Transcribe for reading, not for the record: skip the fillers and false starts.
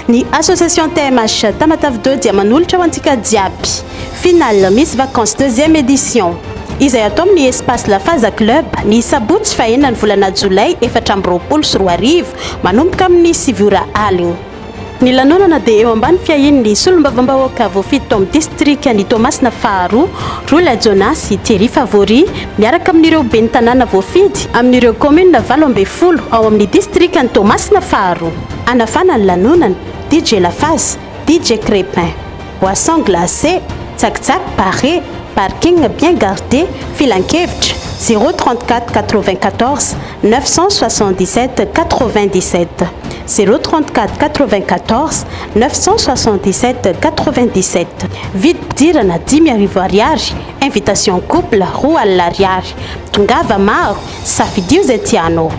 Ni association TMH Tamatave 2 dia manolotra ho antsika jiaby. Finale Miss Vacances 2e édition. Izay atao amin'ny espace La Faza Club ny sabotsy fahenany volana Jolay 2024 manomboka amin'ny 7 aligny. Ny lanonana dia eo ambany fiahin'ny solombavambahoaka voafiditra amin'ny distriktan'i Tomasina faharoa, Rola Jonas sy Thierry Favori miaraka amin'ireo ben'ny tanàna voafidy amin'ireo commune 12 ao amin'ny distriktan'i Tomasina faharoa. Anafana ny lanonana DJ Lafaz, DJ Crépin, boisson glacée, tsak-tsak paré, parking bien gardé, filankevitra 034 94 977 97 034 94 977 97. Vide pidirana 10,000 ariary, invitation couple roa alina ariary. Tongava maro, safidio zay tianao.